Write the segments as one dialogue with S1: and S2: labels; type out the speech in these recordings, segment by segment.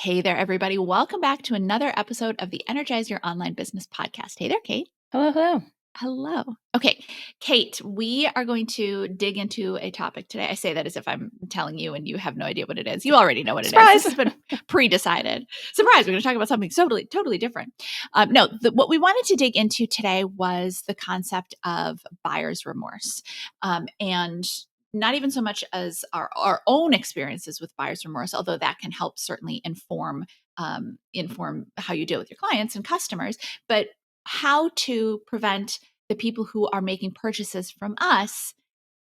S1: Hey there, everybody. Welcome back to another episode of the Energize Your Online Business podcast. Hey there, Kate.
S2: Hello, hello.
S1: Hello. Okay, Kate, we are going to dig into a topic today. I say that as if I'm telling you and you have no idea what it is. You already know what it is.
S2: Surprise!
S1: This has been pre-decided. Surprise, we're going to talk about something totally different. What we wanted to dig into today was the concept of buyer's remorse. And not even so much as our own experiences with buyer's remorse, although that can help certainly inform how you deal with your clients and customers, but how to prevent the people who are making purchases from us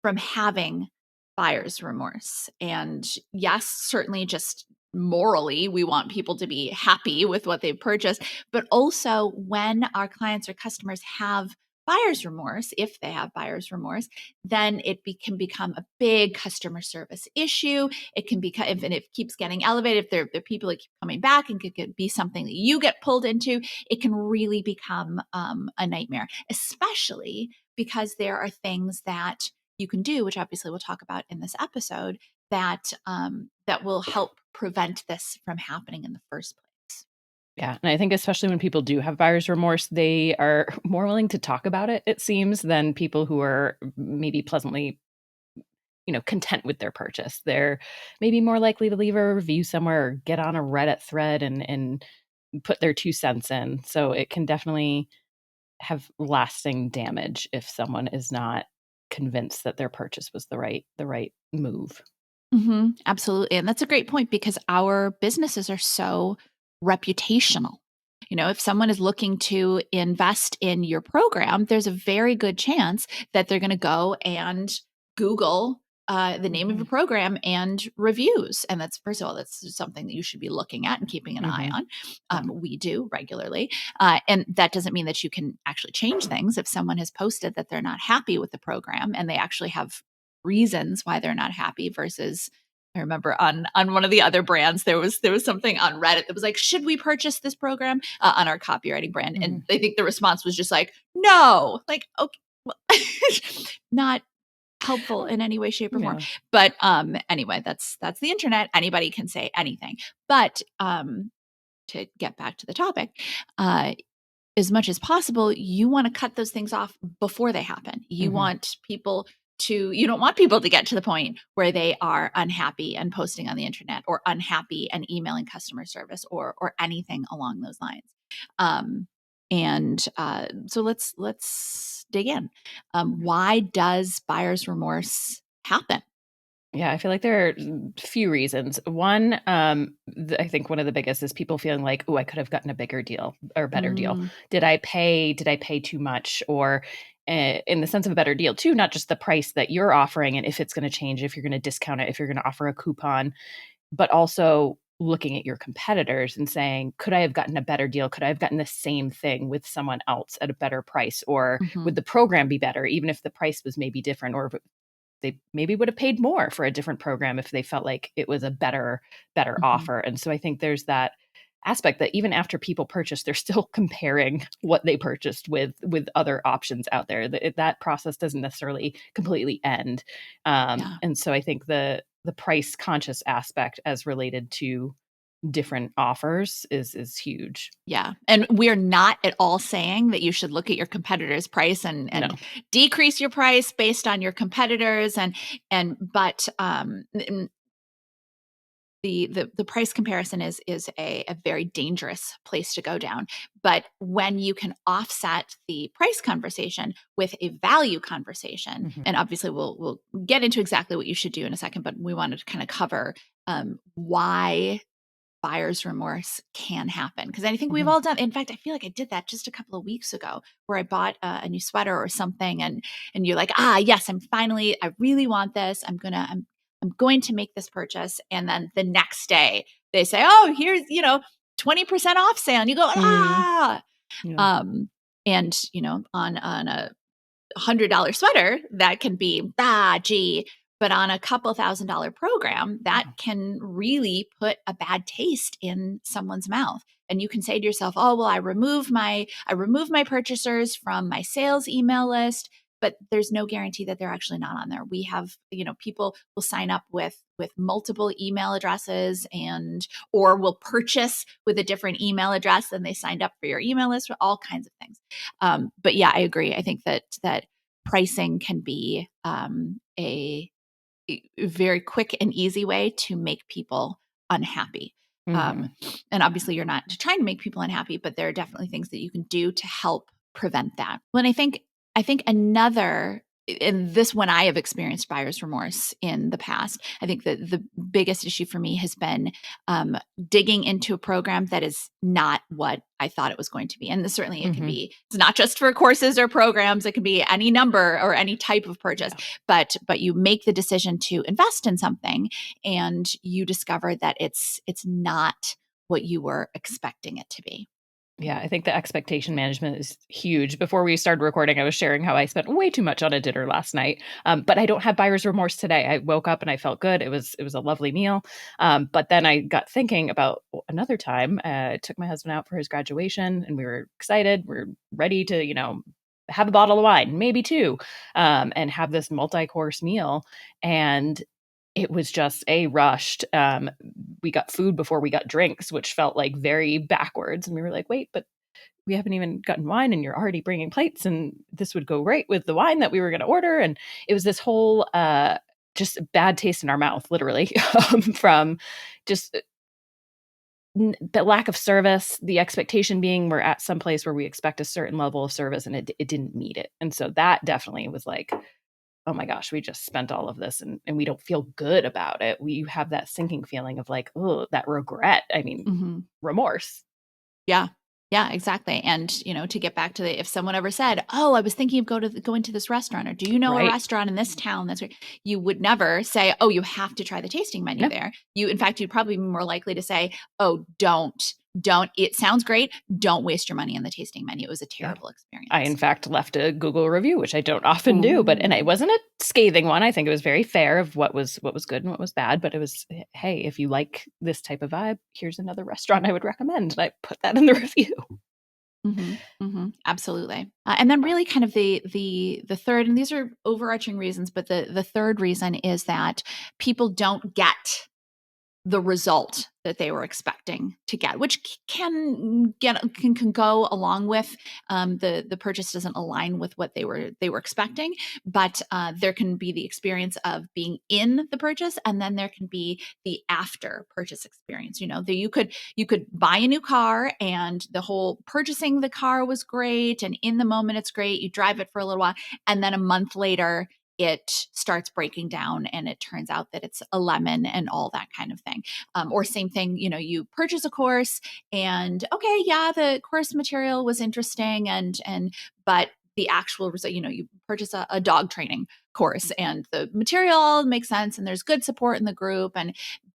S1: from having buyer's remorse. And yes, certainly just morally, we want people to be happy with what they've purchased, but also when our clients or customers have buyer's remorse, if they have buyer's remorse, then can become a big customer service issue. It can become, if it keeps getting elevated, if there are people that keep coming back, and could be something that you get pulled into, it can really become a nightmare, especially because there are things that you can do, which obviously we'll talk about in this episode, that will help prevent this from happening in the first place.
S2: Yeah. And I think especially when people do have buyer's remorse, they are more willing to talk about it, it seems, than people who are maybe pleasantly, content with their purchase. They're maybe more likely to leave a review somewhere or get on a Reddit thread and put their 2 cents in. So it can definitely have lasting damage if someone is not convinced that their purchase was the right move.
S1: Mm-hmm, absolutely. And that's a great point because our businesses are so reputational. If someone is looking to invest in your program, there's a very good chance that they're going to go and Google the name of your program and reviews. And first of all, that's something that you should be looking at and keeping an eye on. We do regularly. And that doesn't mean that you can actually change things. If someone has posted that they're not happy with the program and they actually have reasons why they're not happy versus I remember on one of the other brands, there was something on Reddit that was like, should we purchase this program on our copywriting brand? And I think the response was just like, no, like, okay, well, not helpful in any way, shape, or form. But anyway, that's the internet. Anybody can say anything. But to get back to the topic, as much as possible, you want to cut those things off before they happen. You don't want people to get to the point where they are unhappy and posting on the internet or unhappy and emailing customer service or anything along those lines. So let's dig in. Why does buyer's remorse happen?
S2: Yeah, I feel like there are a few reasons. One, I think one of the biggest is people feeling like, oh, I could have gotten a bigger deal or a better deal. Did I pay too much? Or in the sense of a better deal too, not just the price that you're offering and if it's going to change, if you're going to discount it, if you're going to offer a coupon, but also looking at your competitors and saying, could I have gotten a better deal? Could I have gotten the same thing with someone else at a better price? Or would the program be better, even if the price was maybe different, or they maybe would have paid more for a different program if they felt like it was a better offer. And so I think there's that aspect that even after people purchase, they're still comparing what they purchased with other options out there. That process doesn't necessarily completely end. And so I think the price conscious aspect as related to different offers is huge.
S1: Yeah. And we're not at all saying that you should look at your competitor's price and decrease your price based on your competitors but the price comparison is a very dangerous place to go down. But when you can offset the price conversation with a value conversation, and obviously we'll get into exactly what you should do in a second, but we wanted to kind of cover why buyer's remorse can happen. Because I think we've all done, in fact, I feel like I did that just a couple of weeks ago where I bought a new sweater or something and you're like, yes, I really want this. I'm going to make this purchase. And then the next day they say, oh, here's, 20% off sale. And you go, Yeah. And, on a $100 sweater, that can be, gee, but on a couple $1,000 program, that can really put a bad taste in someone's mouth. And you can say to yourself, oh, well, I remove my purchasers from my sales email list but there's no guarantee that they're actually not on there. We have, people will sign up with multiple email addresses or will purchase with a different email address than they signed up for your email list, for all kinds of things. But yeah, I agree. I think that pricing can be a very quick and easy way to make people unhappy.
S2: Mm-hmm.
S1: And obviously you're not trying to make people unhappy, but there are definitely things that you can do to help prevent that. When I think another, and this, when I have experienced buyer's remorse in the past, I think that the biggest issue for me has been digging into a program that is not what I thought it was going to be. And certainly it can be, it's not just for courses or programs. It can be any number or any type of purchase,
S2: yeah.
S1: but you make the decision to invest in something and you discover that it's not what you were expecting it to be.
S2: Yeah, I think the expectation management is huge. Before we started recording, I was sharing how I spent way too much on a dinner last night, but I don't have buyer's remorse today. I woke up and I felt good. It was a lovely meal, but then I got thinking about another time. I took my husband out for his graduation, and we were excited. We're ready to, have a bottle of wine, maybe two, and have this multi-course meal. And it was just rushed. We got food before we got drinks, which felt like very backwards. And we were like, wait, but we haven't even gotten wine and you're already bringing plates, and this would go great with the wine that we were going to order. And it was this whole just bad taste in our mouth, literally, from just the lack of service, the expectation being we're at some place where we expect a certain level of service and it didn't meet it. And so that definitely was like, oh my gosh, we just spent all of this and we don't feel good about it. We have that sinking feeling of like, oh, that regret. I mean, remorse.
S1: Yeah. Yeah, exactly. And, to get back to if someone ever said, oh, I was thinking of going to this restaurant, or do you know a
S2: Right.
S1: restaurant in this town that's great? You would never say, oh, you have to try the tasting menu
S2: No.
S1: there. In fact, you'd probably be more likely to say, oh, don't, it sounds great. Don't waste your money on the tasting menu. It was a terrible experience.
S2: I, in fact, left a Google review, which I don't often do, and it
S1: Ooh.
S2: wasn't a scathing one. I think it was very fair of what was good and what was bad. But it was, hey, if you like this type of vibe, here's another restaurant I would recommend. And I put that in the review.
S1: Absolutely. And then really kind of the third, and these are overarching reasons, but the third reason is that people don't get the result that they were expecting to get, which can go along with the purchase doesn't align with what they were expecting, but there can be the experience of being in the purchase, and then there can be the after purchase experience. You could buy a new car, and the whole purchasing the car was great, and in the moment it's great. You drive it for a little while, and then a month later it starts breaking down and it turns out that it's a lemon and all that kind of thing. Or same thing, you purchase a course and okay, yeah, the course material was interesting but the actual result, you purchase a dog training course and the material makes sense and there's good support in the group,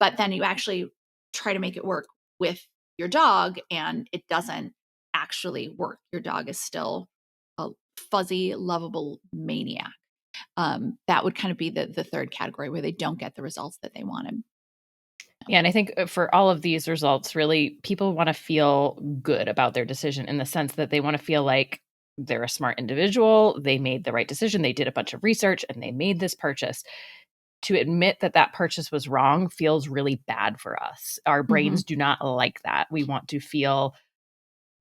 S1: but then you actually try to make it work with your dog and it doesn't actually work. Your dog is still a fuzzy, lovable maniac. That would kind of be the third category where they don't get the results that they wanted.
S2: Yeah, and I think for all of these results, really, people want to feel good about their decision in the sense that they want to feel like they're a smart individual, they made the right decision, they did a bunch of research, and they made this purchase. To admit that that purchase was wrong feels really bad for us. Our brains do not like that. We want to feel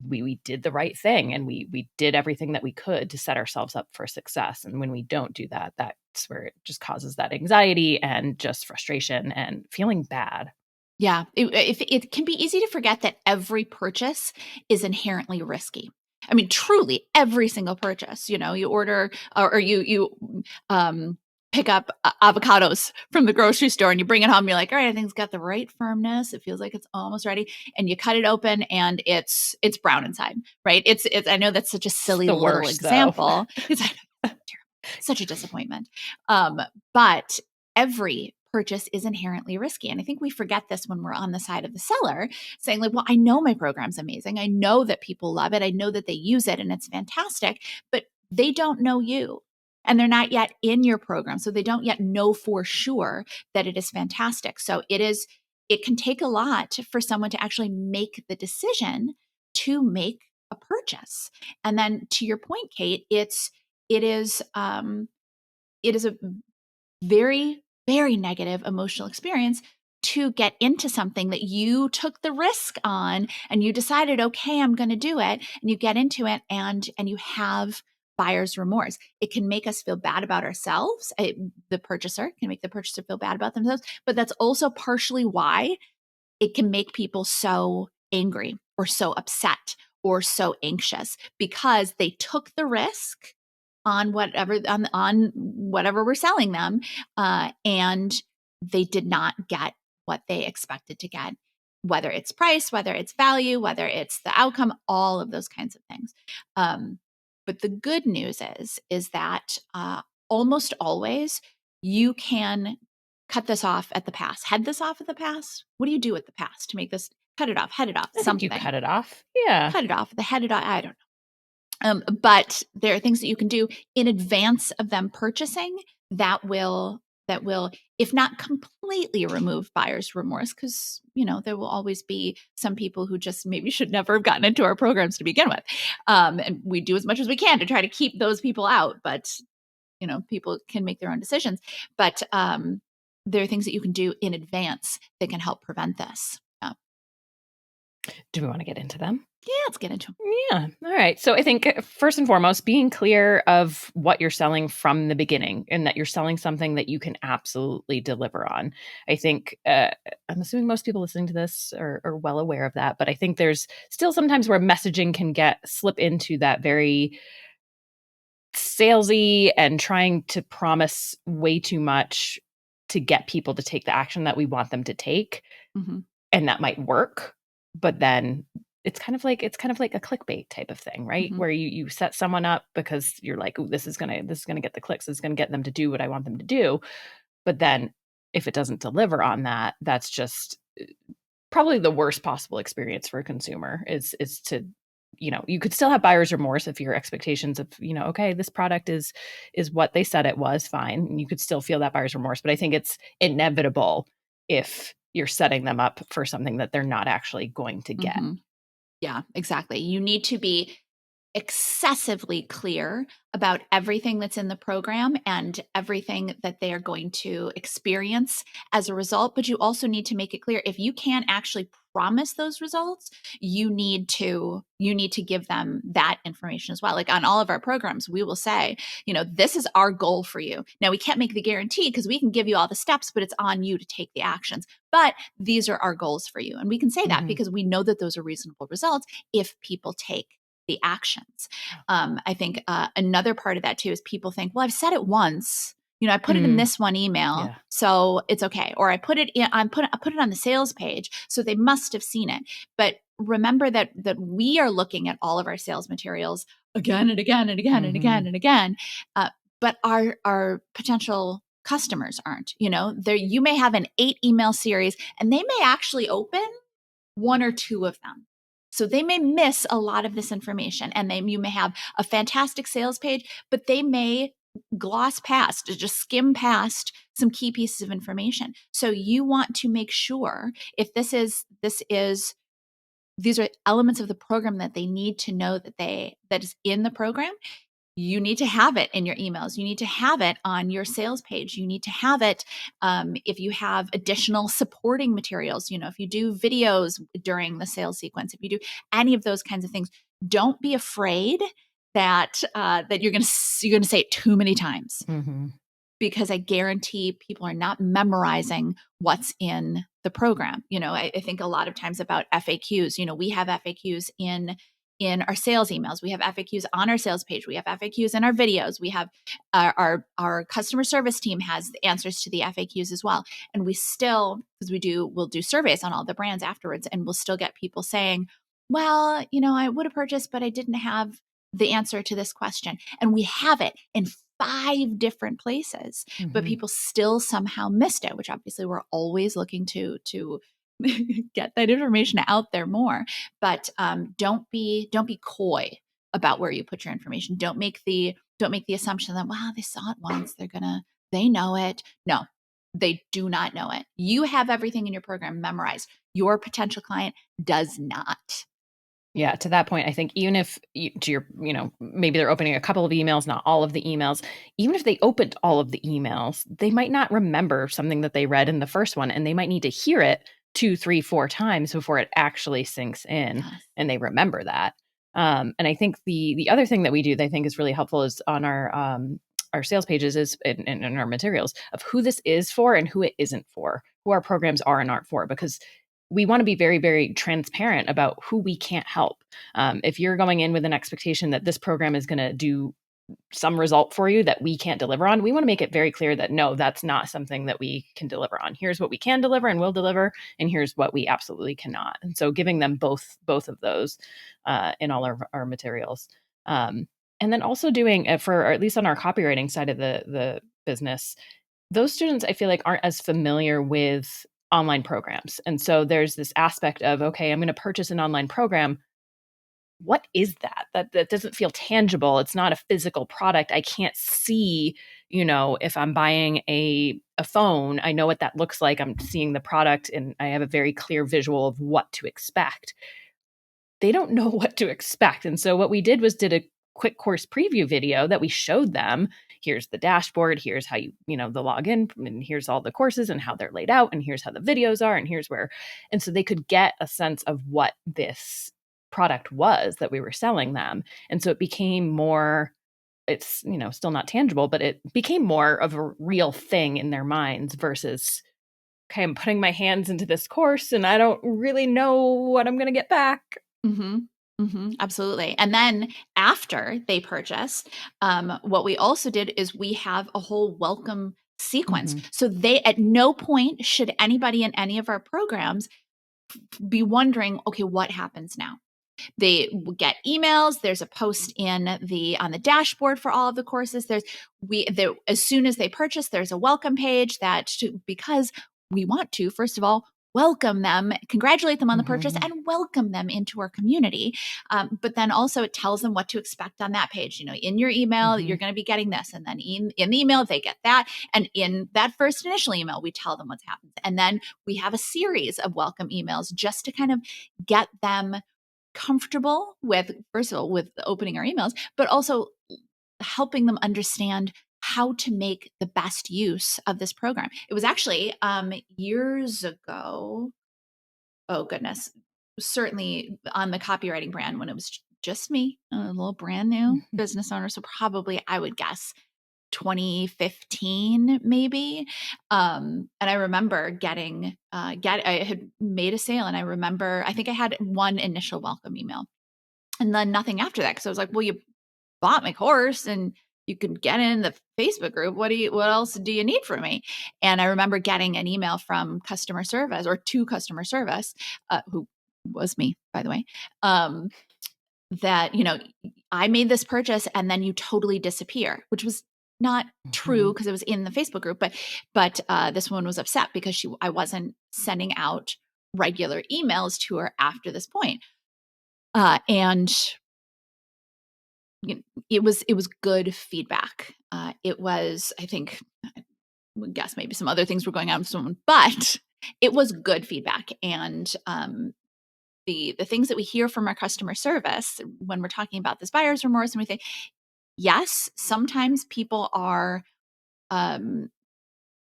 S2: we did the right thing and we did everything that we could to set ourselves up for success. And when we don't do that, that's where it just causes that anxiety and just frustration and feeling bad.
S1: Yeah, it can be easy to forget that every purchase is inherently risky. I mean, truly, every single purchase. You order or you pick up avocados from the grocery store and you bring it home. You're like, all right, I think it's got the right firmness. It feels like it's almost ready, and you cut it open and it's brown inside. Right? It's. I know that's such a
S2: It's
S1: silly
S2: the
S1: little
S2: worst, though.
S1: example. It's terrible, such a disappointment. But every purchase is inherently risky. And I think we forget this when we're on the side of the seller saying like, well, I know my program's amazing. I know that people love it. I know that they use it and it's fantastic, but they don't know you. And they're not yet in your program. So they don't yet know for sure that it is fantastic. So it can take a lot for someone to actually make the decision to make a purchase. And then to your point, Kate, it is a very, very negative emotional experience to get into something that you took the risk on and you decided, okay, I'm going to do it. And you get into it and you have buyer's remorse. It can make us feel bad about ourselves. The purchaser can make the purchaser feel bad about themselves, but that's also partially why it can make people so angry or so upset or so anxious, because they took the risk on whatever we're selling them, and they did not get what they expected to get, whether it's price, whether it's value, whether it's the outcome, all of those kinds of things. But the good news is that almost always you can cut this off at the pass. Head this off at the pass. What do you do with the past to make this? Cut it off. Head it off.
S2: I think you
S1: Something.
S2: cut it off. Yeah.
S1: Cut it off. The head it off. I don't know. But there are things that you can do in advance of them purchasing that will, if not completely remove buyer's remorse, because there will always be some people who just maybe should never have gotten into our programs to begin with, and we do as much as we can to try to keep those people out. But people can make their own decisions. But there are things that you can do in advance that can help prevent this.
S2: Do we want to get into them?
S1: Yeah, let's get into them.
S2: Yeah. All right. So I think first and foremost, being clear of what you're selling from the beginning and that you're selling something that you can absolutely deliver on. I think, I'm assuming most people listening to this are well aware of that, but I think there's still sometimes where messaging can slip into that very salesy and trying to promise way too much to get people to take the action that we want them to take.
S1: Mm-hmm.
S2: And that might work, but then it's kind of like a clickbait type of thing, right?
S1: Mm-hmm.
S2: Where you set someone up because you're like, "Ooh, this is gonna get the clicks. This is gonna get them to do what I want them to do." But then if it doesn't deliver on that, that's just probably the worst possible experience for a consumer is to, you could still have buyer's remorse if your expectations of, okay, this product is what they said it was, fine. And you could still feel that buyer's remorse. But I think it's inevitable if you're setting them up for something that they're not actually going to get.
S1: Mm-hmm. Yeah, exactly. You need to be excessively clear about everything that's in the program and everything that they are going to experience as a result. But you also need to make it clear, if you can't actually promise those results, you need to give them that information as well. Like on all of our programs, we will say, this is our goal for you. Now, we can't make the guarantee because we can give you all the steps, but it's on you to take the actions. But these are our goals for you. And we can say that because we know that those are reasonable results if people take the actions. I think another part of that too is people think, well, I've said it once. I put it in this one email, so it's okay. Or I put it on the sales page, so they must have seen it. But remember that we are looking at all of our sales materials again and again and again and again and again. But our potential customers aren't. You may have an 8 email series, and they may actually open 1 or 2 of them. So they may miss a lot of this information, and you may have a fantastic sales page, but they may gloss past, just skim past some key pieces of information. So you want to make sure, if these are elements of the program that they need to know that is in the program, you need to have it in your emails. You need to have it on your sales page. You need to have it if you have additional supporting materials. If you do videos during the sales sequence, if you do any of those kinds of things, don't be afraid that you're going to say it too many times.
S2: Mm-hmm.
S1: Because I guarantee people are not memorizing what's in the program. I think a lot of times about FAQs, we have FAQs in our sales emails. We have FAQs on our sales page. We have FAQs in our videos. We have our customer service team has the answers to the FAQs as well. And we still, because we'll do surveys on all the brands afterwards, and we'll still get people saying, well, I would have purchased, but I didn't have the answer to this question. And we have it in 5 different places, but people still somehow missed it, which obviously we're always looking to get that information out there more. But don't be coy about where you put your information. Don't make the assumption that, wow, they saw it once, they know it. No, they do not know it. You have everything in your program memorized. Your potential client does not.
S2: Yeah, to that point, I think even if maybe they're opening a couple of emails, not all of the emails, even if they opened all of the emails, they might not remember something that they read in the first one, and they might need to hear it 2, 3, 4 times before it actually sinks in
S1: Yes.
S2: and they remember that. And I think the other thing that we do that I think is really helpful is on our sales pages is in our materials of who this is for and who it isn't for, who our programs are and aren't for, because we want to be very, very transparent about who we can't help. If you're going in with an expectation that this program is going to do some result for you that we can't deliver on, we want to make it very clear that no, that's not something that we can deliver on. Here's what we can deliver and will deliver, and here's what we absolutely cannot. And so giving them both of those in all our materials. And then also doing for, or at least on our copywriting side of the business, those students I feel like aren't as familiar with online programs. And so there's this aspect of, okay, I'm going to purchase an online program. What is that? That doesn't feel tangible. It's not a physical product. I can't see, if I'm buying a phone, I know what that looks like. I'm seeing the product and I have a very clear visual of what to expect. They don't know what to expect. And so what we did was did a quick course preview video that we showed them. Here's the dashboard. Here's how the login, and here's all the courses and how they're laid out. And here's how the videos are. And here's where. And so they could get a sense of what this product was that we were selling them. And so it became more, it's, still not tangible, but it became more of a real thing in their minds versus, okay, I'm putting my hands into this course and I don't really know what I'm going to get back.
S1: Mm-hmm. Mm-hmm. Absolutely. And then after they purchase, what we also did is we have a whole welcome sequence.
S2: Mm-hmm.
S1: So they, at no point should anybody in any of our programs be wondering, okay, what happens now? They get emails. There's a post on the dashboard for all of the courses. As soon as they purchase, there's a welcome page because we want to, first of all, welcome them, congratulate them on the purchase,
S2: Mm-hmm.
S1: and welcome them into our community. But then also it tells them what to expect on that page. In your email,
S2: Mm-hmm.
S1: you're going to be getting this. And then in the email, they get that. And in that first initial email, we tell them what's happened. And then we have a series of welcome emails just to kind of get them comfortable with, first of all, with opening our emails, but also helping them understand how to make the best use of this program. It was actually years ago. Oh goodness, certainly on the copywriting brand when it was just me, a little brand new business owner. So probably I would guess 2015 maybe. And I remember I had made a sale, and I think I had one initial welcome email and then nothing after that. Cause I was like, well, you bought my course and you can get in the Facebook group. What else do you need from me? And I remember getting an email from customer service, or to customer service, who was me, by the way, that, I made this purchase and then you totally disappear, which was not true
S2: Mm-hmm.
S1: because it was in the Facebook group, but this woman was upset because I wasn't sending out regular emails to her after this point. And it was good feedback. It was, I think, I would guess maybe some other things were going on with someone, but it was good feedback. And the things that we hear from our customer service when we're talking about this buyer's remorse, and we think, yes, sometimes people are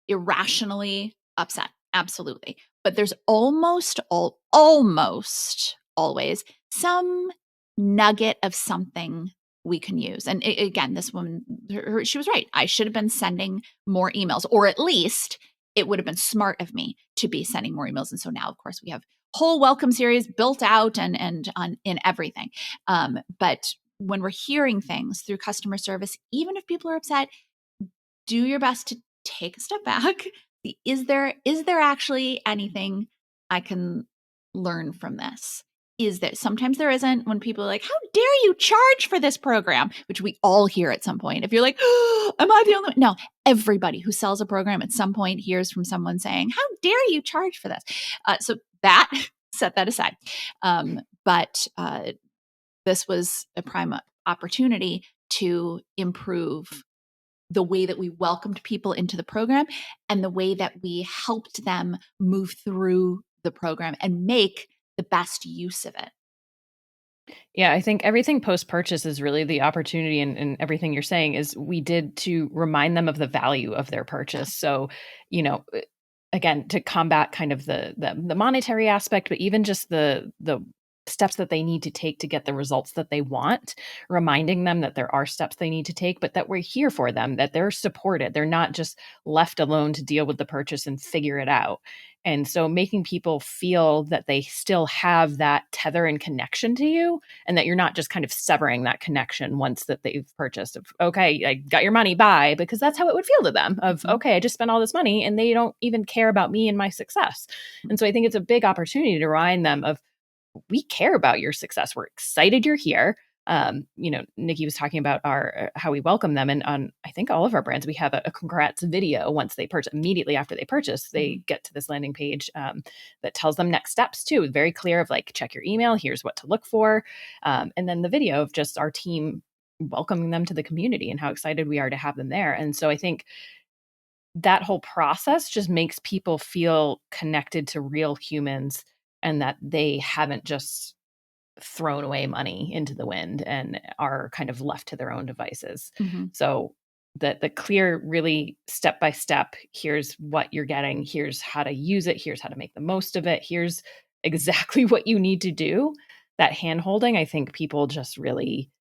S1: irrationally upset, absolutely, but there's almost always some nugget of something we can use. And again, this woman, she was right. I should have been sending more emails, or at least it would have been smart of me to be sending more emails. And so now, of course, we have whole welcome series built out and on in everything. But when we're hearing things through customer service, even if people are upset, do your best to take a step back. Is there actually anything I can learn from this? Is that sometimes there isn't, when people are like, how dare you charge for this program, which we all hear at some point. If you're like, oh, am I the only one? No, everybody who sells a program at some point hears from someone saying, how dare you charge for this? So that, set that aside. But this was a prime opportunity to improve the way that we welcomed people into the program and the way that we helped them move through the program and make the best use of it.
S2: Yeah, I think everything post-purchase is really the opportunity, and everything you're saying is we did to remind them of the value of their
S1: Yeah.
S2: purchase. So, you know, again, to combat kind of the monetary aspect, but even just the steps that they need to take to get the results that they want, reminding them that there are steps they need to take, but that we're here for them, that they're supported. They're not just left alone to deal with the purchase and figure it out. And so making people feel that they still have that tether and connection to you, and that you're not just kind of severing that connection once that they've purchased of, okay, I got your money, bye, because that's how it would feel to them of,
S1: Mhm.
S2: okay, I just spent all this money and they don't even care about me and my success.
S1: Mhm.
S2: And so I think it's a big opportunity to remind them of, we care about your success. We're excited you're here. Nicki was talking about our how we welcome them, and on I think all of our brands, we have a congrats video once they purchase. Immediately after they purchase, they
S1: Mhm.
S2: get to this landing page that tells them next steps too. Very clear of like, check your email. Here's what to look for, and then the video of just our team welcoming them to the community and how excited we are to have them there. And so I think that whole process just makes people feel connected to real humans, and that they haven't just thrown away money into the wind and are kind of left to their own devices.
S1: Mhm.
S2: So the clear, really step by step, here's what you're getting, here's how to use it, here's how to make the most of it, here's exactly what you need to do. That hand holding, I think people just really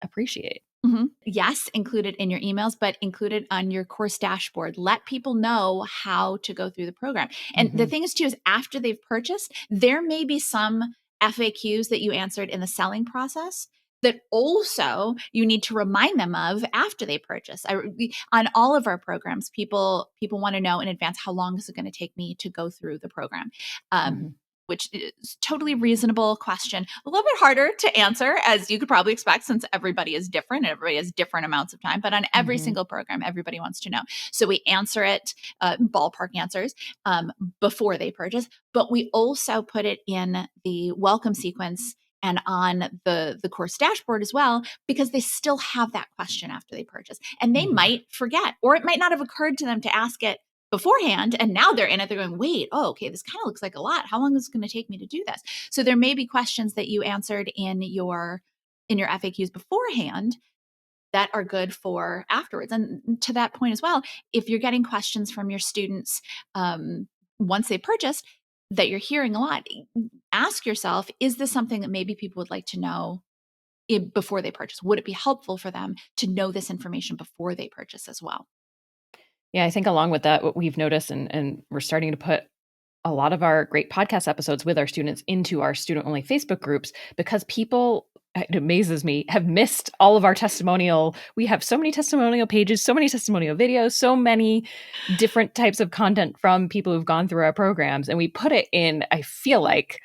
S2: appreciate.
S1: Mhm. Yes, included in your emails, but included on your course dashboard. Let people know how to go through the program. And the
S2: Hmm.
S1: thing is, too, is after they've purchased, there may be some FAQs that you answered in the selling process that also you need to remind them of after they purchase. On all of our programs, people want to know in advance, how long is it going to take me to go through the program?
S2: Hmm.
S1: Which is totally reasonable question. A little bit harder to answer, as you could probably expect, since everybody is different and everybody has different amounts of time. But on every
S2: Hmm.
S1: single program, everybody wants to know. So we answer it, ballpark answers, before they purchase. But we also put it in the welcome sequence and on the course dashboard as well, because they still have that question after they purchase. And they
S2: Hmm.
S1: might forget, or it might not have occurred to them to ask it beforehand, and now they're in it, they're going, wait, oh, okay, this kind of looks like a lot. How long is it going to take me to do this? So there may be questions that you answered in your FAQs beforehand that are good for afterwards. And to that point as well, if you're getting questions from your students, once they purchased, that you're hearing a lot, ask yourself, is this something that maybe people would like to know before they purchase? Would it be helpful for them to know this information before they purchase as well?
S2: Yeah, I think along with that, what we've noticed, and we're starting to put a lot of our great podcast episodes with our students into our student only Facebook groups, because people, it amazes me, have missed all of our testimonial. We have so many testimonial pages, so many testimonial videos, so many different types of content from people who've gone through our programs. And we put it in, I feel like,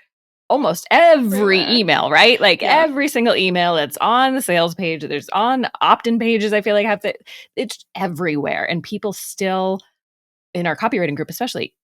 S2: almost every
S1: Everywhere.
S2: email, right? Like
S1: Yeah.
S2: every single email that's on the sales page, there's on opt-in pages, I feel like have to, it's everywhere. And people still, in our copywriting group especially,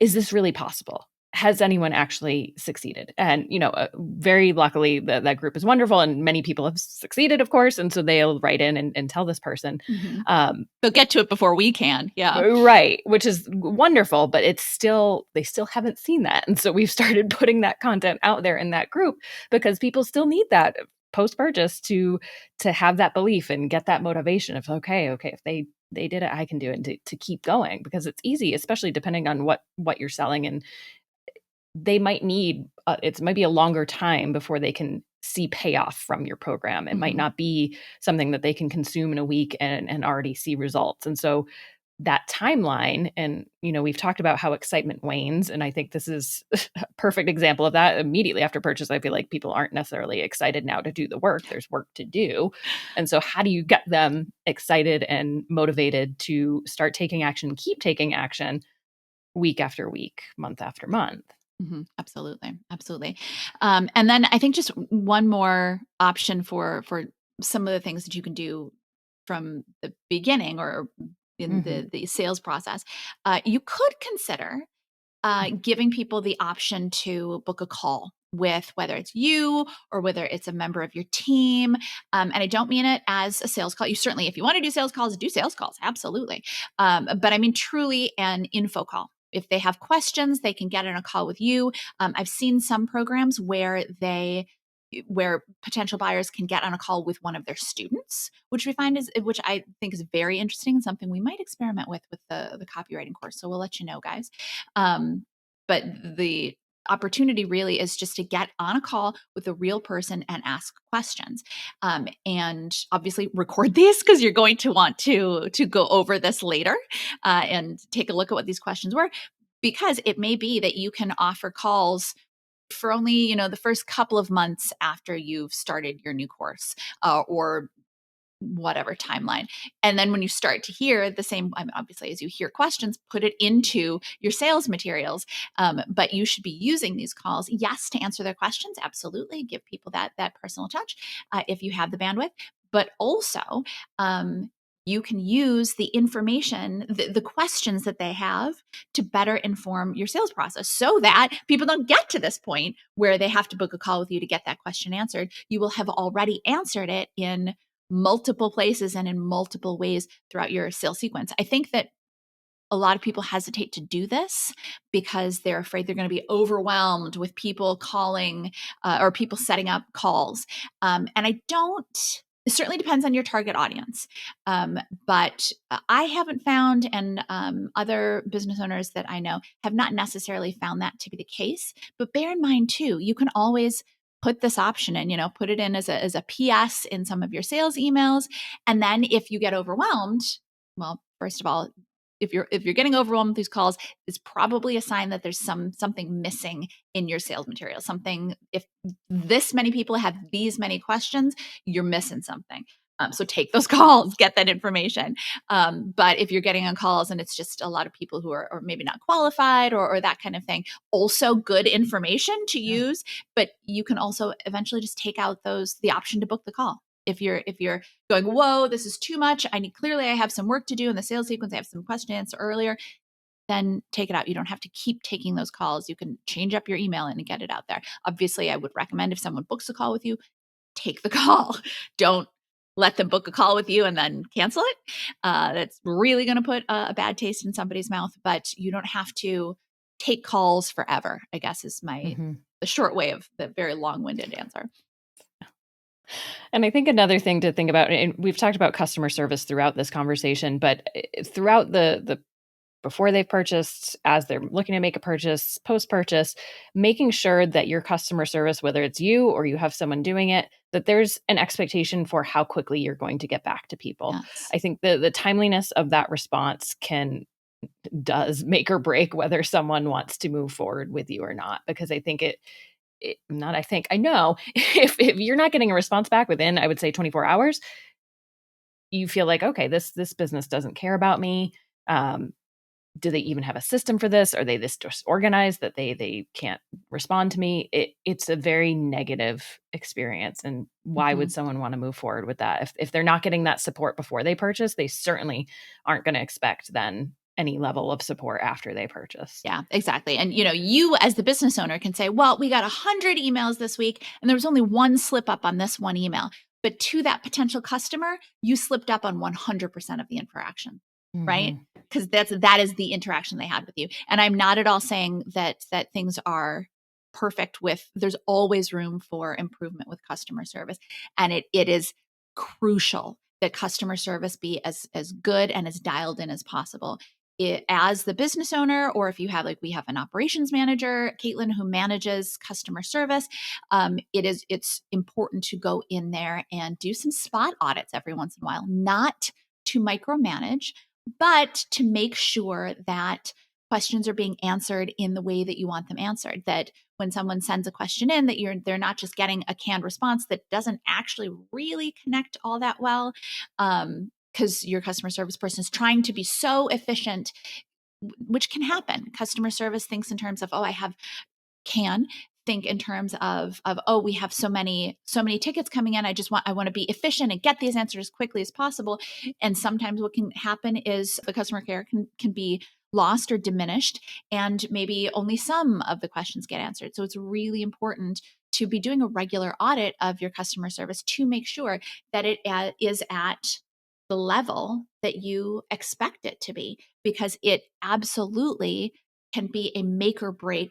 S2: is this really possible? Has anyone actually succeeded? And, very luckily, that group is wonderful, and many people have succeeded, of course. And so they'll write in and tell this person.
S1: Mhm.
S2: Um,
S1: They'll get to it before we can. Yeah.
S2: right, which is wonderful, but they still haven't seen that. And so we've started putting that content out there in that group, because people still need that post purchase to have that belief and get that motivation of, okay, if they did it, I can do it, and to keep going, because it's easy, especially depending on what you're selling. And they might need, it might be a longer time before they can see payoff from your program. It might
S1: Mhm.
S2: not be something that they can consume in a week and already see results. And so that timeline, and we've talked about how excitement wanes, and I think this is a perfect example of that. Immediately after purchase, I feel like people aren't necessarily excited now to do the work. There's work to do. And so how do you get them excited and motivated to start taking action, keep taking action week after week, month after month?
S1: Absolutely, absolutely. And then I think just one more option for some of the things that you can do from the beginning, or in
S2: Hmm.
S1: the sales process, you could consider giving people the option to book a call with, whether it's you or whether it's a member of your team. And I don't mean it as a sales call. You certainly, if you want to do sales calls, absolutely. But I mean truly an info call. If they have questions, they can get in a call with you. I've seen some programs where they where potential buyers can get on a call with one of their students, which I think is very interesting and something we might experiment with the copywriting course. So we'll let you know, guys. But the opportunity really is just to get on a call with a real person and ask questions. And obviously record these because you're going to want to go over this later and take a look at what these questions were, because it may be that you can offer calls for only, the first couple of months after you've started your new course, or whatever timeline. And then when you start to hear the same, obviously, as you hear questions, put it into your sales materials. But you should be using these calls, yes, to answer their questions. Absolutely. Give people that personal touch if you have the bandwidth, but also, you can use the information, the questions that they have to better inform your sales process so that people don't get to this point where they have to book a call with you to get that question answered. You will have already answered it in multiple places and in multiple ways throughout your sales sequence. I think that a lot of people hesitate to do this because they're afraid they're going to be overwhelmed with people calling or people setting up calls. And it certainly depends on your target audience. But I haven't found, and other business owners that I know have not necessarily found that to be the case. But bear in mind too, you can always put this option in, put it in as a PS in some of your sales emails. And then if you get overwhelmed, well, first of all, if you're getting overwhelmed with these calls, it's probably a sign that there's something missing in your sales material. Something, if this many people have these many questions, you're missing something. So take those calls, get that information. But if you're getting on calls and it's just a lot of people who are or maybe not qualified or that kind of thing, also good information to use. But you can also eventually just take out the option to book the call. If you're going, whoa, this is too much. I have some work to do in the sales sequence. I have some questions to answer earlier. Then take it out. You don't have to keep taking those calls. You can change up your email and get it out there. Obviously, I would recommend if someone books a call with you, take the call. Don't let them book a call with you and then cancel it. That's really going to put a bad taste in somebody's mouth, but you don't have to take calls forever, I guess is the short way of the very long-winded answer.
S2: And I think another thing to think about, and we've talked about customer service throughout this conversation, but throughout the before they've purchased, as they're looking to make a purchase, post-purchase, making sure that your customer service, whether it's you or you have someone doing it, that there's an expectation for how quickly you're going to get back to people.
S1: Yes.
S2: I think the timeliness of that response does make or break whether someone wants to move forward with you or not, because I think I know if you're not getting a response back within, I would say 24 hours, you feel like, okay, this business doesn't care about me. Do they even have a system for this? Are they this disorganized that they can't respond to me? It's a very negative experience. And why would someone want to move forward with that? If they're not getting that support before they purchase, they certainly aren't going to expect then any level of support after they purchase.
S1: Yeah, exactly. And, you as the business owner can say, well, we got 100 emails this week and there was only one slip up on this one email. But to that potential customer, you slipped up on 100% of the interaction, right? Because that is the interaction they had with you. And I'm not at all saying that things are perfect there's always room for improvement with customer service. And it is crucial that customer service be as good and as dialed in as possible. As the business owner, or if you have we have an operations manager, Caitlin, who manages customer service, it's important to go in there and do some spot audits every once in a while, not to micromanage, but to make sure that questions are being answered in the way that you want them answered. That when someone sends a question in, that they're not just getting a canned response that doesn't actually really connect all that well. Because your customer service person is trying to be so efficient, which can happen. Customer service thinks in terms of, can think in terms of oh, we have so many tickets coming in. I want to be efficient and get these answers as quickly as possible. And sometimes what can happen is the customer care can be lost or diminished, and maybe only some of the questions get answered. So it's really important to be doing a regular audit of your customer service to make sure that it is at the level that you expect it to be, because it absolutely can be a make or break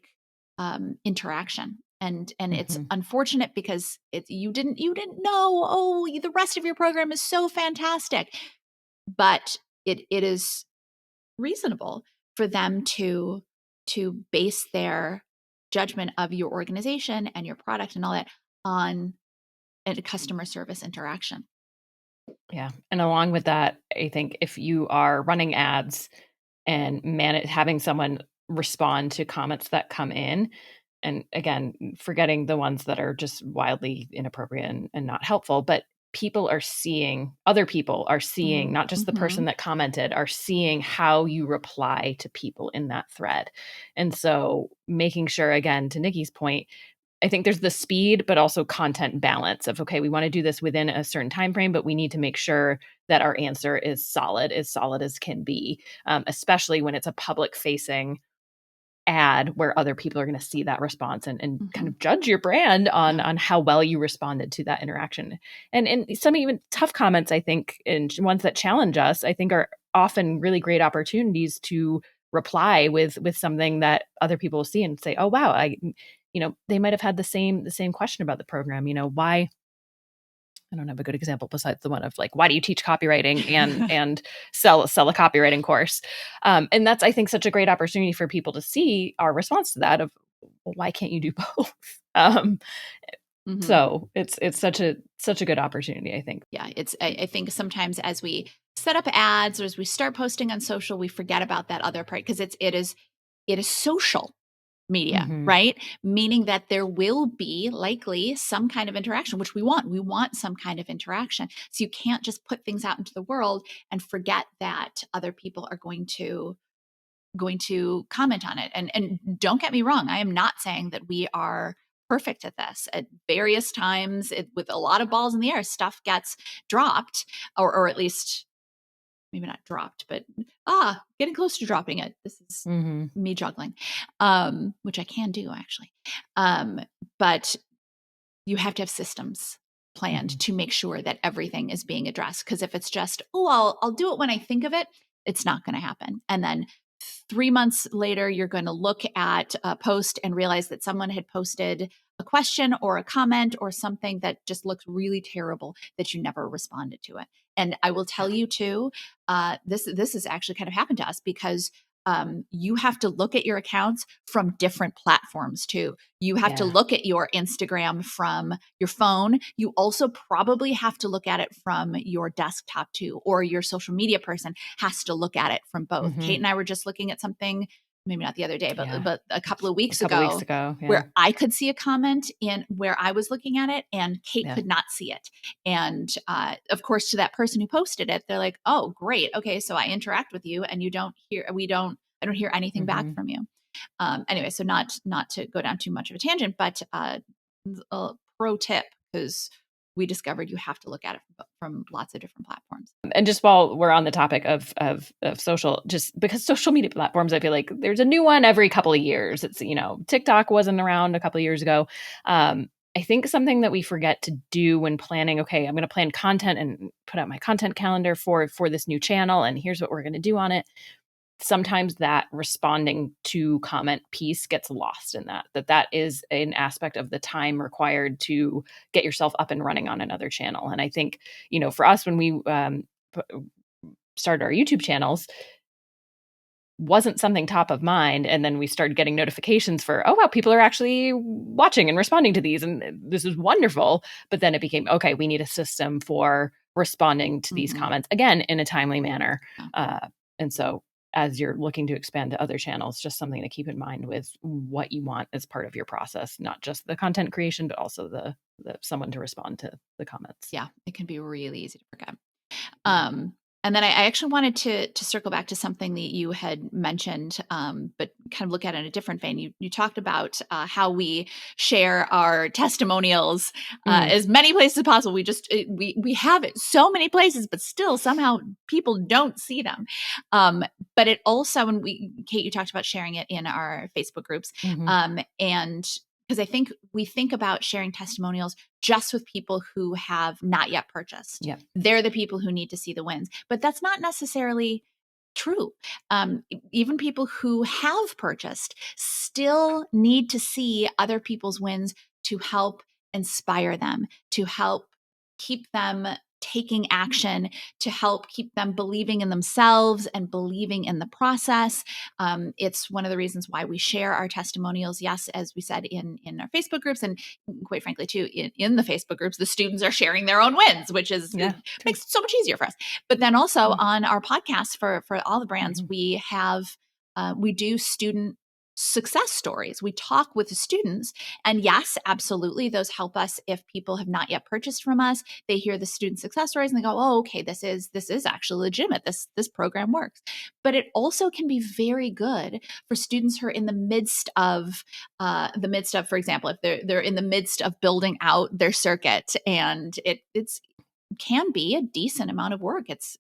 S1: interaction. And it's
S2: Mm-hmm.
S1: unfortunate because you didn't know, oh, the rest of your program is so fantastic. But it is reasonable for them to base their judgment of your organization and your product and all that on a customer service interaction.
S2: Yeah. And along with that, I think if you are running ads and having someone respond to comments that come in, and again, forgetting the ones that are just wildly inappropriate and not helpful, but other people are seeing, not just the person that commented, are seeing how you reply to people in that thread. And so making sure, again, to Nicki's point, I think there's the speed, but also content balance of, okay, we want to do this within a certain time frame, but we need to make sure that our answer is solid as can be, especially when it's a public facing ad where other people are going to see that response and kind of judge your brand on how well you responded to that interaction. And some even tough comments, I think, and ones that challenge us, I think are often really great opportunities to reply with something that other people will see and say, oh, wow, they might have had the same question about the program. Why, I don't have a good example besides the one of like, why do you teach copywriting and sell a copywriting course? And that's, I think, such a great opportunity for people to see our response to that of, well, why can't you do both? So it's such a good opportunity, I think.
S1: Yeah, I think sometimes as we set up ads or as we start posting on social, we forget about that other part because it is social media, right? Meaning that there will be likely some kind of interaction, which we want. We want some kind of interaction. So you can't just put things out into the world and forget that other people are going to comment on it. And don't get me wrong, I am not saying that we are perfect at this. At various times, with a lot of balls in the air, stuff gets dropped, or at least maybe not dropped, but getting close to dropping it. This is me juggling, which I can do actually. But you have to have systems planned to make sure that everything is being addressed. Because if it's just, I'll do it when I think of it, it's not going to happen. And then 3 months later, you're going to look at a post and realize that someone had posted a question or a comment or something that just looks really terrible that you never responded to it. And I will tell you too, this has actually kind of happened to us because you have to look at your accounts from different platforms too. You have to look at your Instagram from your phone. You also probably have to look at it from your desktop too, or your social media person has to look at it from both. Kate and I were just looking at something, maybe not the other day, but a couple of weeks ago, where I could see a comment in where I was looking at it and Kate could not see it. And of course, to that person who posted it, they're like, oh, great. Okay. So I interact with you and I don't hear anything back from you. Anyway, so not to go down too much of a tangent, but a pro tip, because we discovered you have to look at it from lots of different platforms.
S2: And just while we're on the topic of social, just because social media platforms, I feel like there's a new one every couple of years. It's, TikTok wasn't around a couple of years ago. I think something that we forget to do when planning, okay, I'm going to plan content and put out my content calendar for this new channel, and here's what we're going to do on it. Sometimes that responding to comment piece gets lost in that is an aspect of the time required to get yourself up and running on another channel. And I think, for us, when we started our YouTube channels, wasn't something top of mind. And then we started getting notifications for, oh, wow, people are actually watching and responding to these. And this is wonderful. But then it became, okay, we need a system for responding to these comments, again, in a timely manner. And so as you're looking to expand to other channels, just something to keep in mind with what you want as part of your process, not just the content creation, but also the someone to respond to the comments.
S1: Yeah, it can be really easy to forget. And then I actually wanted to circle back to something that you had mentioned, but kind of look at it in a different vein. You talked about how we share our testimonials as many places as possible. We have it so many places, but still somehow people don't see them. But it also, and Kate, you talked about sharing it in our Facebook groups, and because I think we think about sharing testimonials just with people who have not yet purchased.
S2: Yep.
S1: They're the people who need to see the wins. But that's not necessarily true. Even people who have purchased still need to see other people's wins to help inspire them, to help keep them taking action, to help keep them believing in themselves and believing in the process. It's one of the reasons why we share our testimonials. Yes, as we said in our Facebook groups, and quite frankly, too, in the Facebook groups, the students are sharing their own wins, which is
S2: Yeah,
S1: makes it so much easier for us. But then also
S2: mm-hmm.
S1: on our podcast for all the brands, we have we do student success stories. We talk with the students, and yes, absolutely, those help us if people have not yet purchased from us. They hear the student success stories and they go, "Oh, okay, this is actually legitimate. This program works." But it also can be very good for students who are in the midst of, for example, if they're in the midst of building out their circuit, and it's can be a decent amount of work. It's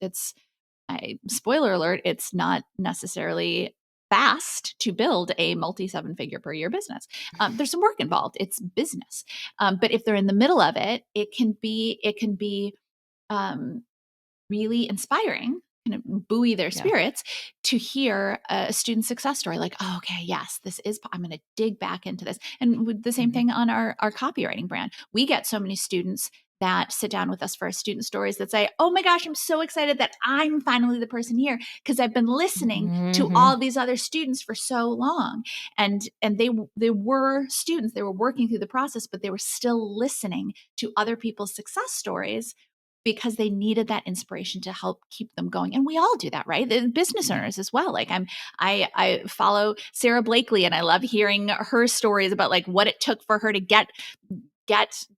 S1: spoiler alert, it's not necessarily fast to build a multi 7-figure per year business. There's some work involved. It's business. But if they're in the middle of it, it can be um, really inspiring, kind of buoy their
S2: Yeah.
S1: spirits to hear a student success story like, oh, okay, yes, this is, I'm going to dig back into this. And with the same
S2: Mm-hmm.
S1: thing on our copywriting brand, we get so many students that sit down with us for our student stories that say, oh my gosh, I'm so excited that I'm finally the person here because I've been listening to
S2: Mm-hmm.
S1: all these other students for so long. And they were students, they were working through the process, but they were still listening to other people's success stories because they needed that inspiration to help keep them going. And we all do that, right? The business
S2: Yeah.
S1: owners as well. Like I follow Sarah Blakely, and I love hearing her stories about like what it took for her to get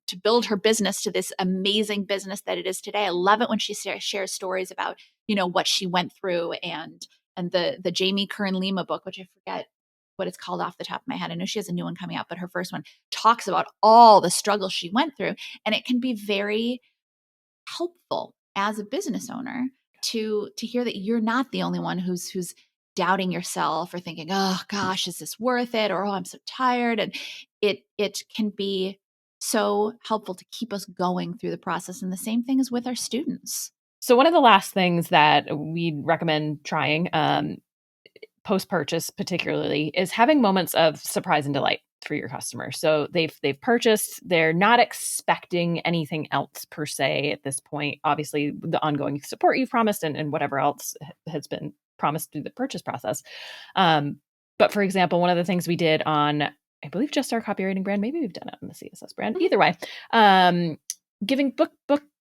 S1: to build her business to this amazing business that it is today. I love it when she shares stories about, what she went through, and the Jamie Kern Lima book, which I forget what it's called off the top of my head. I know she has a new one coming out, but her first one talks about all the struggles she went through. And it can be very helpful as a business owner to hear that you're not the only one who's doubting yourself or thinking, oh gosh, is this worth it? Or, oh, I'm so tired. And it can be so helpful to keep us going through the process. And the same thing is with our students.
S2: So one of the last things that we'd recommend trying, post-purchase particularly, is having moments of surprise and delight for your customer. So they've purchased, they're not expecting anything else per se at this point. Obviously, the ongoing support you've promised and whatever else has been promised through the purchase process. But for example, one of the things we did on, I believe, just our copywriting brand, maybe we've done it on the CSS brand.
S1: Mhm.
S2: Either way, giving book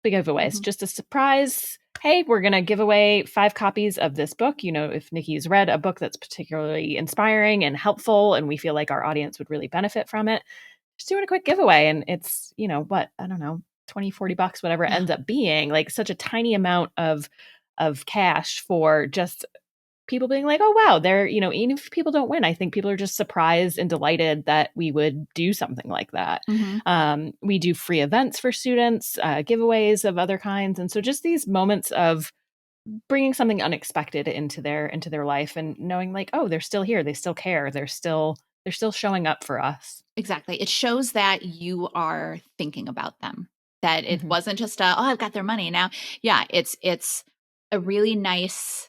S2: giveaways, just a surprise. Hey, we're going to give away 5 copies of this book. If Nicki's read a book that's particularly inspiring and helpful, and we feel like our audience would really benefit from it, just doing a quick giveaway. And it's, what, I don't know, 20, 40 bucks, whatever it ends up being, like such a tiny amount of cash for just people being like, oh, wow, they're, even if people don't win, I think people are just surprised and delighted that we would do something like that.
S1: Mhm.
S2: We do free events for students, giveaways of other kinds. And so just these moments of bringing something unexpected into their life and knowing like, oh, they're still here. They still care. They're still showing up for us.
S1: Exactly. It shows that you are thinking about them, that it
S2: Mm-hmm.
S1: wasn't just oh, I've got their money now. Yeah, it's a really nice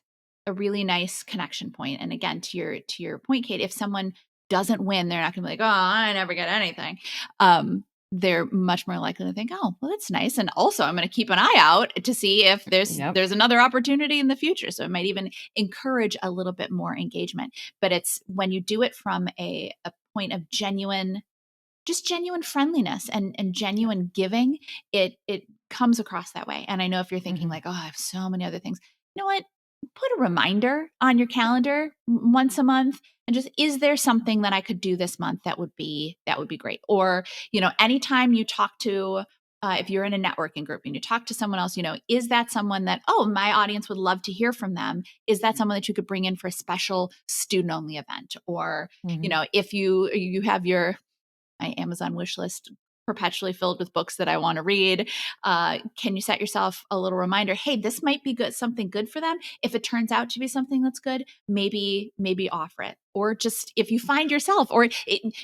S1: connection point. And again, to your point, Kate, if someone doesn't win, they're not going to be like, "Oh, I never get anything." They're much more likely to think, "Oh, well, that's nice." And also, I'm going to keep an eye out to see if
S2: Yep.
S1: there's another opportunity in the future. So it might even encourage a little bit more engagement. But it's when you do it from a point of genuine friendliness and genuine giving, it comes across that way. And I know if you're thinking
S2: Mm-hmm.
S1: like, oh, I have so many other things, you know what? Put a reminder on your calendar once a month, and just, is there something that I could do this month that would be great? Or, anytime you talk to if you're in a networking group and you talk to someone else, is that someone that, oh, my audience would love to hear from them? Is that someone that you could bring in for a special student only event? Or,
S2: Mm-hmm.
S1: if you have your my Amazon wish list perpetually filled with books that I want to read. Can you set yourself a little reminder? Hey, this might be good, something good for them. If it turns out to be something that's good, maybe offer it. Or just if you find yourself, or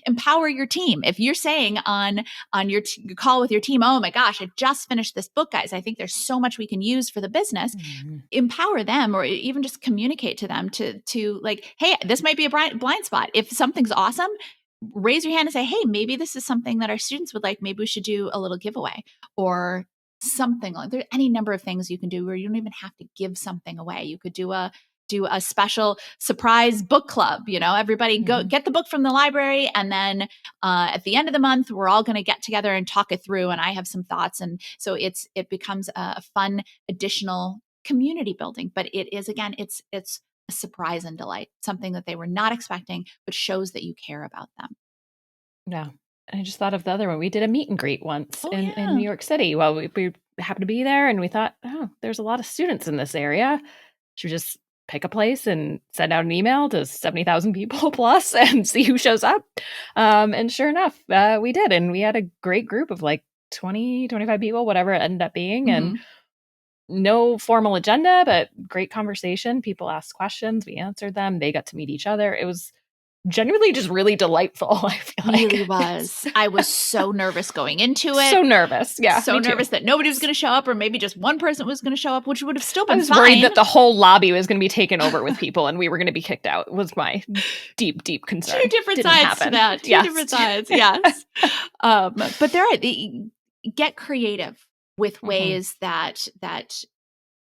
S1: empower your team. If you're saying on your call with your team, oh my gosh, I just finished this book, guys. I think there's so much we can use for the business. Empower them, or even just communicate to them to like, hey, this might be a blind spot. If something's awesome, raise your hand and say, hey, maybe this is something that our students would like. Maybe we should do a little giveaway or something. Like there's any number of things you can do where you don't even have to give something away. You could do a special surprise book club. Everybody go get the book from the library, and then at the end of the month, we're all going to get together and talk it through. And I have some thoughts, and so it becomes a fun additional community building. But it is, again, it's a surprise and delight, something that they were not expecting, but shows that you care about them.
S2: Yeah. I just thought of the other one. We did a meet and greet once in New York City. Well, we happened to be there, and we thought, oh, there's a lot of students in this area. Should we just pick a place and send out an email to 70,000 people plus and see who shows up? And sure enough, we did. And we had a great group of like 20, 25 people, whatever it ended up being. And no formal agenda, but great conversation. People asked questions. We answered them. They got to meet each other. It was genuinely just really delightful. I feel
S1: really
S2: like.
S1: was. I was so nervous going into it.
S2: So nervous. Yeah.
S1: So nervous that nobody was going to show up, or maybe just one person was going to show up, which would have still been
S2: I was
S1: fine.
S2: worried that the whole lobby was going to be taken over with people and we were going to be kicked out. Was my deep, deep concern.
S1: Two different sides to that. Two different sides. Yes. But they're right. Get creative with ways that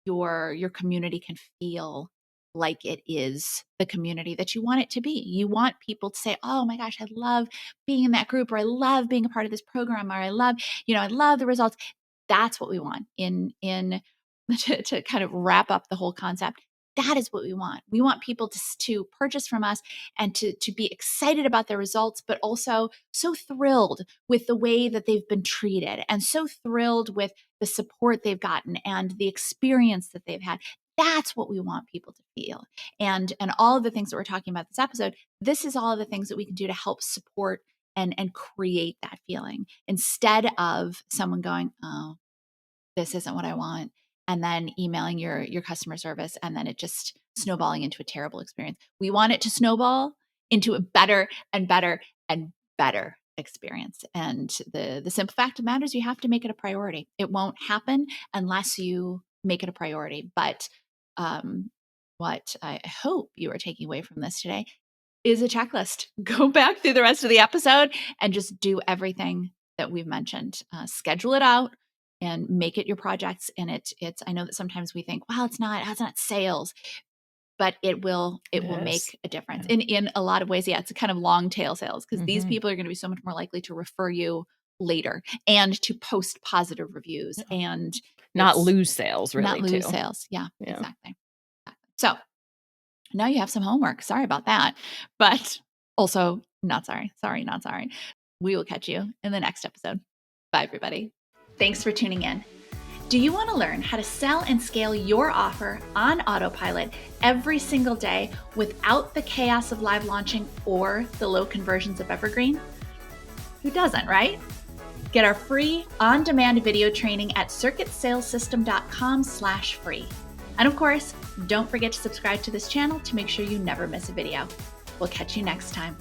S1: your community can feel like it is the community that you want it to be. You want people to say, oh my gosh, I love being in that group, or I love being a part of this program, or I love the results. That's what we want in to kind of wrap up the whole concept. That is what we want. We want people to purchase from us and to be excited about their results, but also so thrilled with the way that they've been treated, and so thrilled with the support they've gotten and the experience that they've had. That's what we want people to feel. And all of the things that we're talking about this episode, this is all of the things that we can do to help support and create that feeling, instead of someone going, oh, this isn't what I want, and then emailing your customer service, and then it just snowballing into a terrible experience. We want it to snowball into a better and better and better experience. And the simple fact of the matter is, you have to make it a priority. It won't happen unless you make it a priority. But what I hope you are taking away from this today is a checklist. Go back through the rest of the episode and just do everything that we've mentioned. Schedule it out and make it your projects. And it's, I know that sometimes we think, well, it's not sales, but it will make a difference in a lot of ways. Yeah. It's a kind of long tail sales, because these people are going to be so much more likely to refer you later and to post positive reviews and
S2: not lose sales, really.
S1: Not lose sales. Yeah, exactly. So now you have some homework. Sorry about that, but also not sorry. Sorry, not sorry. We will catch you in the next episode. Bye, everybody. Thanks for tuning in. Do you want to learn how to sell and scale your offer on autopilot every single day without the chaos of live launching or the low conversions of Evergreen? Who doesn't, right? Get our free on-demand video training at circuitsalessystem.com/free. And of course, don't forget to subscribe to this channel to make sure you never miss a video. We'll catch you next time.